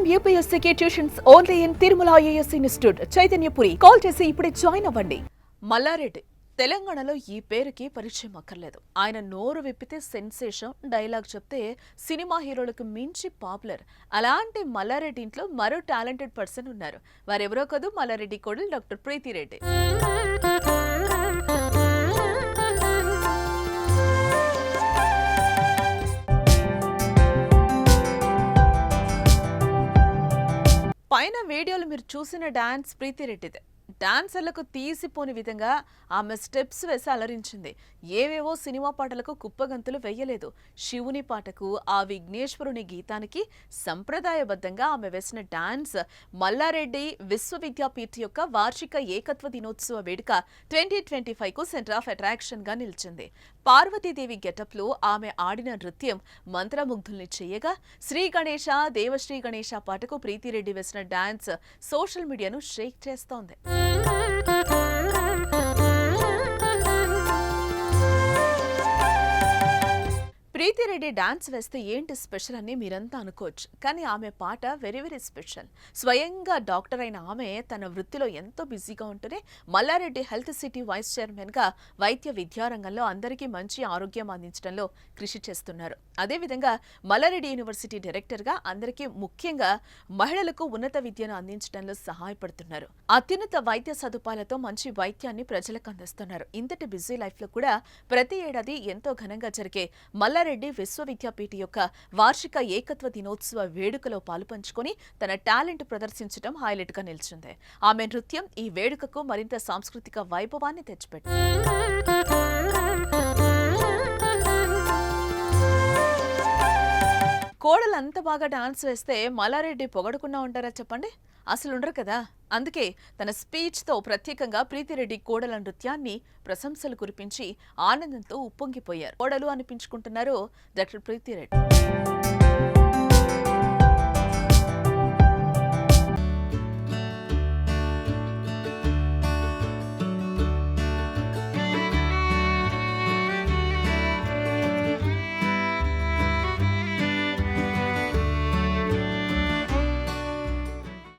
IIM UPSC tuitions only in Tirumala IAS institute Chaitanyapuri. Call చేసి ఇప్పుడే join అవ్వండి. మల్లారెడ్డి తెలంగాణలో ఈ పేరుకి పరిచయం అక్కర్లేదు. ఆయన నోరు విప్పితే సెన్సేషన్, డైలాగ్ చెప్తే సినిమా హీరోలకు మించి పాపులర్. అలాంటి మల్లారెడ్డి ఇంట్లో మరో టాలెంటెడ్ పర్సన్ ఉన్నారు. వారెవరో కాదు, మల్లారెడ్డి కోడలు డాక్టర్ ప్రీతిరెడ్డి. పైన వీడియోలు మీరు చూసిన డాన్స్ ప్రీతిరెడ్డిదే. డాన్సర్లకు తీసిపోని విధంగా ఆమె స్టెప్స్ వేసి అలరించింది. ఏవేవో సినిమా పాటలకు కుప్పగంతులు వెయ్యలేదు. శివుని పాటకు, ఆ విఘ్నేశ్వరుని గీతానికి సంప్రదాయబద్ధంగా ఆమె వేసిన డాన్స్ మల్లారెడ్డి విశ్వవిద్యాపీఠ యొక్క వార్షిక ఏకత్వ దినోత్సవ వేడుక 2025కు సెంటర్ ఆఫ్ అట్రాక్షన్ గా నిలిచింది. పార్వతీదేవి గెటప్ లో ఆమె ఆడిన నృత్యం మంత్రముగ్ధుల్ని చేయగా, శ్రీ గణేశ దేవశ్రీ గణేశ పాటకు ప్రీతిరెడ్డి వేసిన డాన్స్ సోషల్ మీడియాను షేక్ చేస్తోంది. ప్రీతిరెడ్డి డాన్స్ వేస్తే ఏంటి స్పెషల్ అని మీరంతా అనుకోవచ్చు. కానీ ఆమె పాట వెరీ వెరీ స్పెషల్. స్వయంగా డాక్టర్ అయిన ఆమె తన వృత్తిలో ఎంతో బిజీగా ఉంటూనే మల్లారెడ్డి హెల్త్ సిటీ వైస్ చైర్మన్గా వైద్య విద్యారంగంలో అందరికీ మంచి ఆరోగ్యం అందించడంలో కృషి చేస్తున్నారు. అదేవిధంగా మల్లారెడ్డి యూనివర్సిటీ డైరెక్టర్గా అందరికీ, ముఖ్యంగా మహిళలకు ఉన్నత విద్యను అందించడంలో సహాయపడుతున్నారు. అత్యున్నత వైద్య సదుపాయాలతో మంచి వైద్యాన్ని ప్రజలకు అందిస్తున్నారు. ఇంతటి బిజీ లైఫ్లో కూడా ప్రతి ఏడాది ఎంతో ఘనంగా జరిగే మల్లారెడ్డి విశ్వవిద్యాపీఠ యొక్క వార్షిక ఏకత్వ దినోత్సవ వేడుకలో పాలుపంచుకొని తన టాలెంట్ ప్రదర్శించడం హైలైట్ గా నిలిచింది. ఆమె నృత్యం ఈ వేడుకకు మరింత సాంస్కృతిక వైభవాన్ని తెచ్చిపెట్టింది. కోడలు అంత బాగా డాన్స్ వేస్తే మల్లారెడ్డి పొగడకుండా ఉంటారా చెప్పండి? అసలు ఉండరు కదా. అందుకే తన స్పీచ్తో ప్రత్యేకంగా ప్రీతిరెడ్డి కోడల నృత్యాన్ని ప్రశంసలు కురిపించి ఆనందంతో ఉప్పొంగిపోయారు. కోడలు అనిపించుకుంటున్నారు డాక్టర్ ప్రీతిరెడ్డి.